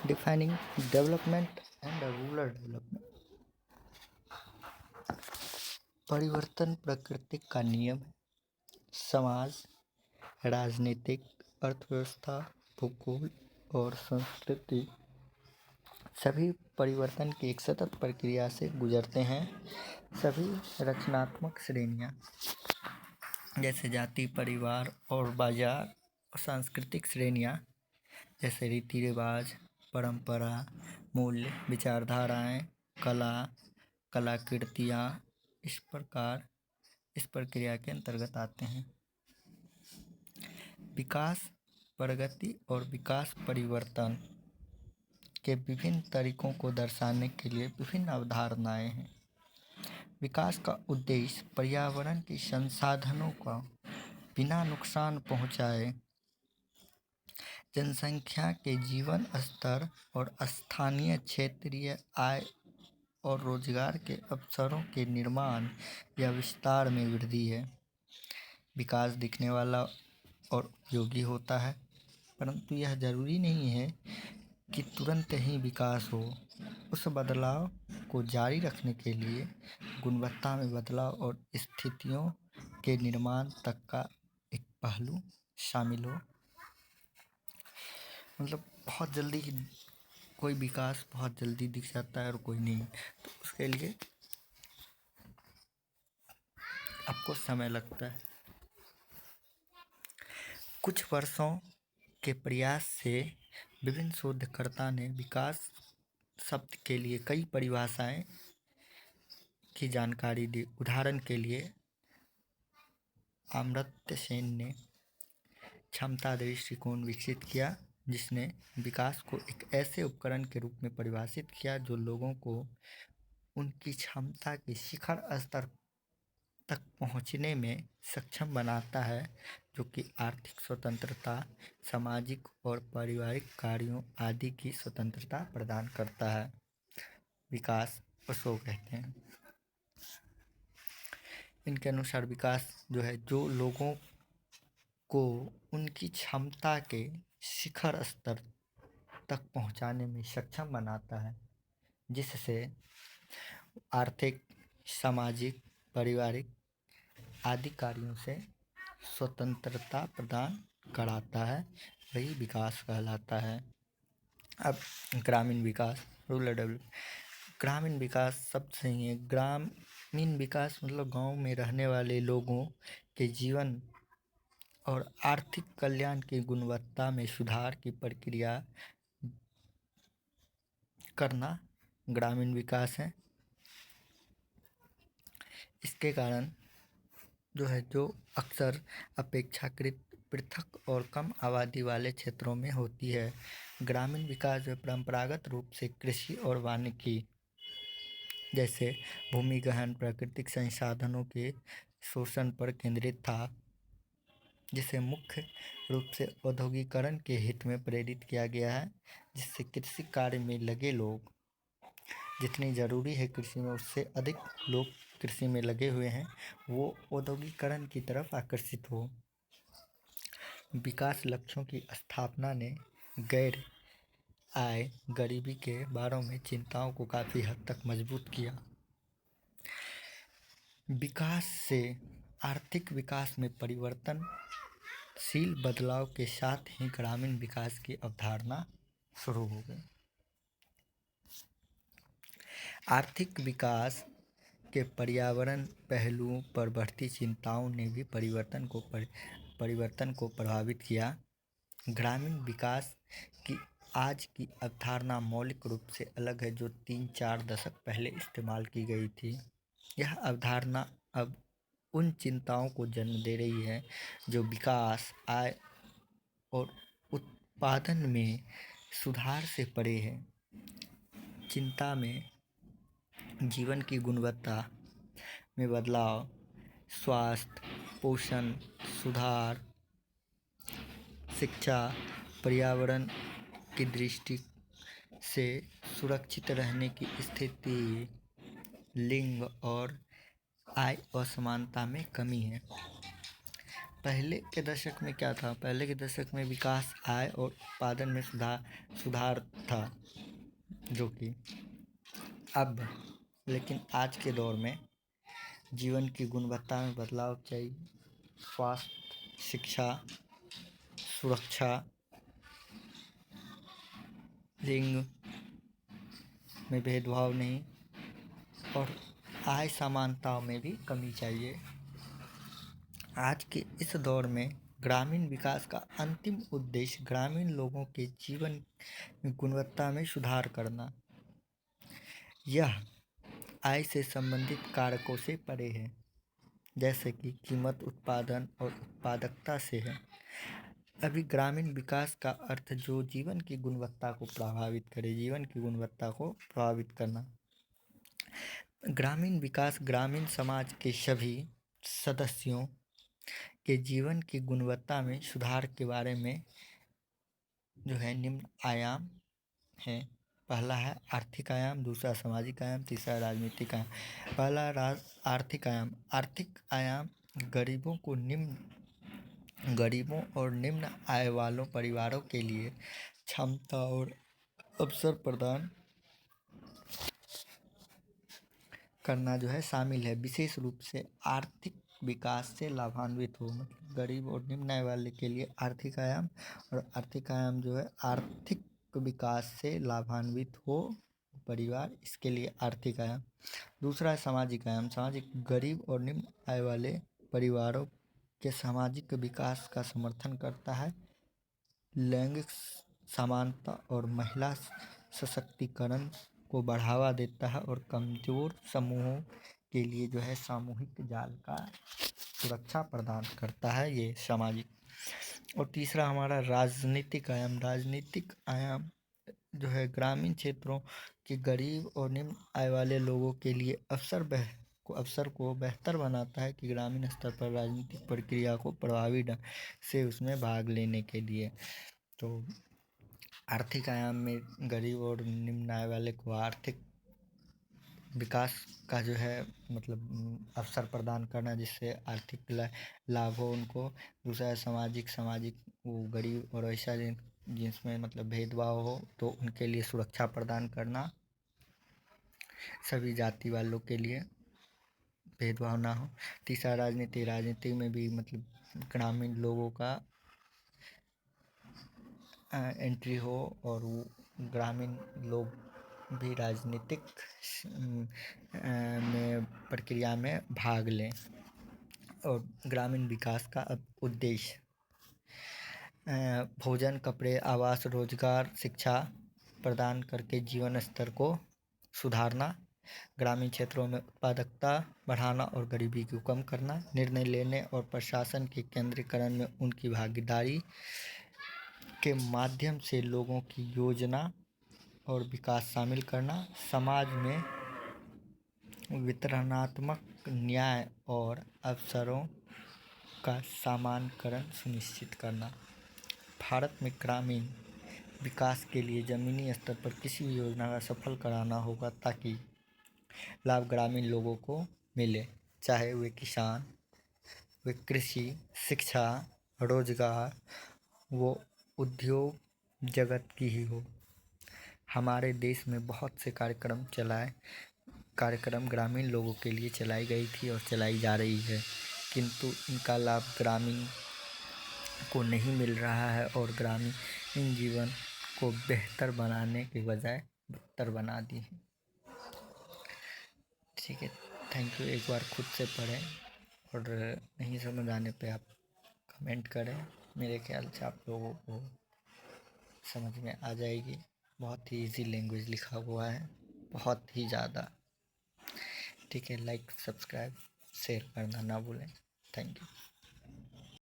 Defining development and rural development. परिवर्तन प्रकृति का नियम है। समाज, राजनीतिक, अर्थव्यवस्था, भूगोल और संस्कृति सभी परिवर्तन की एक सतत प्रक्रिया से गुजरते हैं। सभी रचनात्मक श्रेणियाँ जैसे जाति, परिवार और बाजार, और सांस्कृतिक श्रेणियाँ जैसे रीति रिवाज, परंपरा, मूल्य, विचारधाराएं, कला, कलाकृतियाँ इस प्रक्रिया के अंतर्गत आते हैं। विकास, प्रगति और विकास परिवर्तन के विभिन्न तरीकों को दर्शाने के लिए विभिन्न अवधारणाएं हैं। विकास का उद्देश्य पर्यावरण के संसाधनों का बिना नुकसान पहुंचाए जनसंख्या के जीवन स्तर और स्थानीय क्षेत्रीय आय और रोजगार के अवसरों के निर्माण या विस्तार में वृद्धि है। विकास दिखने वाला और उपयोगी होता है, परंतु यह जरूरी नहीं है कि तुरंत ही विकास हो। उस बदलाव को जारी रखने के लिए गुणवत्ता में बदलाव और स्थितियों के निर्माण तक का एक पहलू शामिल हो। मतलब बहुत जल्दी कोई विकास बहुत जल्दी दिख जाता है और कोई नहीं, तो उसके लिए आपको समय लगता है। कुछ वर्षों के प्रयास से विभिन्न शोधकर्ता ने विकास शब्द के लिए कई परिभाषाएं की जानकारी दी। उदाहरण के लिए अमर्त्य सेन ने क्षमता दृष्टिकोण विकसित किया, जिसने विकास को एक ऐसे उपकरण के रूप में परिभाषित किया जो लोगों को उनकी क्षमता के शिखर स्तर तक पहुंचने में सक्षम बनाता है, जो कि आर्थिक स्वतंत्रता, सामाजिक और पारिवारिक कार्यों आदि की स्वतंत्रता प्रदान करता है। विकास उसको कहते हैं। इनके अनुसार विकास जो है, जो लोगों को उनकी क्षमता के शिखर स्तर तक पहुंचाने में सक्षम बनाता है, जिससे आर्थिक, सामाजिक, पारिवारिक आदि कार्यों से स्वतंत्रता प्रदान कराता है, वही विकास कहलाता है। अब ग्रामीण विकास, रूरल डेवलपमेंट। ग्रामीण विकास शब्द सही है। ग्रामीण विकास मतलब गांव में रहने वाले लोगों के जीवन और आर्थिक कल्याण की गुणवत्ता में सुधार की प्रक्रिया करना ग्रामीण विकास है। इसके कारण जो अक्सर अपेक्षाकृत पृथक और कम आबादी वाले क्षेत्रों में होती है। ग्रामीण विकास जो परंपरागत रूप से कृषि और वानिकी जैसे भूमि गहन प्राकृतिक संसाधनों के शोषण पर केंद्रित था, जिसे मुख्य रूप से औद्योगिकरण के हित में प्रेरित किया गया है, जिससे कृषि कार्य में लगे लोग, जितनी ज़रूरी है कृषि में उससे अधिक लोग कृषि में लगे हुए हैं, वो औद्योगिकरण की तरफ आकर्षित हो। विकास लक्ष्यों की स्थापना ने गैर आय, गरीबी के बारे में चिंताओं को काफ़ी हद तक मजबूत किया। विकास से आर्थिक विकास में परिवर्तनशील बदलाव के साथ ही ग्रामीण विकास की अवधारणा शुरू हो गई। आर्थिक विकास के पर्यावरण पहलुओं पर बढ़ती चिंताओं ने भी परिवर्तन को प्रभावित किया। ग्रामीण विकास की आज की अवधारणा मौलिक रूप से अलग है, जो 3-4 दशक पहले इस्तेमाल की गई थी। यह अवधारणा अब उन चिंताओं को जन्म दे रही है जो विकास, आय और उत्पादन में सुधार से परे है। चिंता में जीवन की गुणवत्ता में बदलाव, स्वास्थ्य, पोषण सुधार, शिक्षा, पर्यावरण की दृष्टि से सुरक्षित रहने की स्थिति, लिंग और आय असमानता में कमी है। पहले के दशक में क्या था? पहले के दशक में विकास, आय और उत्पादन में सुधार था, जो कि अब, लेकिन आज के दौर में जीवन की गुणवत्ता में बदलाव चाहिए। स्वास्थ्य, शिक्षा, सुरक्षा, लिंग में भेदभाव नहीं और आय समानताओं में भी कमी चाहिए। आज के इस दौर में ग्रामीण विकास का अंतिम उद्देश्य ग्रामीण लोगों के जीवन गुणवत्ता में सुधार करना। यह आय से संबंधित कारकों से परे है, जैसे कि कीमत, उत्पादन और उत्पादकता से है। अभी ग्रामीण विकास का अर्थ जो जीवन की गुणवत्ता को प्रभावित करे, जीवन की गुणवत्ता को प्रभावित करना। ग्रामीण विकास ग्रामीण समाज के सभी सदस्यों के जीवन की गुणवत्ता में सुधार के बारे में जो है निम्न आयाम है। पहला है आर्थिक आयाम, दूसरा सामाजिक आयाम, तीसरा राजनीतिक आयाम। पहला आर्थिक आयाम। आर्थिक आयाम गरीबों और निम्न आय वालों परिवारों के लिए क्षमता और अवसर प्रदान करना जो है शामिल है। विशेष रूप से आर्थिक विकास से लाभान्वित हो, मतलब गरीब और निम्न आय वाले के लिए आर्थिक आयाम, और आर्थिक आयाम जो है आर्थिक विकास से लाभान्वित हो परिवार, इसके लिए आर्थिक आयाम। दूसरा है सामाजिक आयाम। सामाजिक गरीब और निम्न आय वाले परिवारों के सामाजिक विकास का समर्थन करता है, लैंगिक समानता और महिला सशक्तिकरण को बढ़ावा देता है और कमजोर समूहों के लिए जो है सामूहिक जाल का सुरक्षा प्रदान करता है, ये सामाजिक। और तीसरा हमारा राजनीतिक आयाम। राजनीतिक आयाम जो है ग्रामीण क्षेत्रों के गरीब और निम्न आय वाले लोगों के लिए अवसर को बेहतर बनाता है कि ग्रामीण स्तर पर राजनीतिक प्रक्रिया को प्रभावी ढंग से उसमें भाग लेने के लिए। तो आर्थिक आयाम में गरीब और निम्न आय वाले को आर्थिक विकास का जो है मतलब अवसर प्रदान करना, जिससे आर्थिक लाभ हो उनको। दूसरा है सामाजिक वो गरीब और ऐसा जिसमें मतलब भेदभाव हो तो उनके लिए सुरक्षा प्रदान करना, सभी जाति वालों के लिए भेदभाव ना हो। तीसरा राजनीति में भी मतलब ग्रामीण लोगों का एंट्री हो और वो ग्रामीण लोग भी राजनीतिक में प्रक्रिया में भाग लें। और ग्रामीण विकास का उद्देश्य भोजन, कपड़े, आवास, रोजगार, शिक्षा प्रदान करके जीवन स्तर को सुधारना, ग्रामीण क्षेत्रों में उत्पादकता बढ़ाना और गरीबी को कम करना, निर्णय लेने और प्रशासन के केंद्रीकरण में उनकी भागीदारी के माध्यम से लोगों की योजना और विकास शामिल करना, समाज में वितरणात्मक न्याय और अवसरों का समानकरण सुनिश्चित करना। भारत में ग्रामीण विकास के लिए ज़मीनी स्तर पर किसी भी योजना का सफल कराना होगा ताकि लाभ ग्रामीण लोगों को मिले, चाहे वे किसान, वे कृषि, शिक्षा, रोजगार, वो उद्योग जगत की ही हो। हमारे देश में बहुत से कार्यक्रम ग्रामीण लोगों के लिए चलाई गई थी और चलाई जा रही है, किंतु इनका लाभ ग्रामीण को नहीं मिल रहा है और ग्रामीण जीवन को बेहतर बनाने के बजाय बदतर बना दी है। ठीक है, थैंक यू। एक बार खुद से पढ़ें और नहीं समझ आने पे आप कमेंट करें। मेरे ख्याल से आप लोगों को समझ में आ जाएगी। बहुत ही इजी लैंग्वेज लिखा हुआ है, बहुत ही ज़्यादा। ठीक है, लाइक, सब्सक्राइब, शेयर करना ना भूलें। Thank you.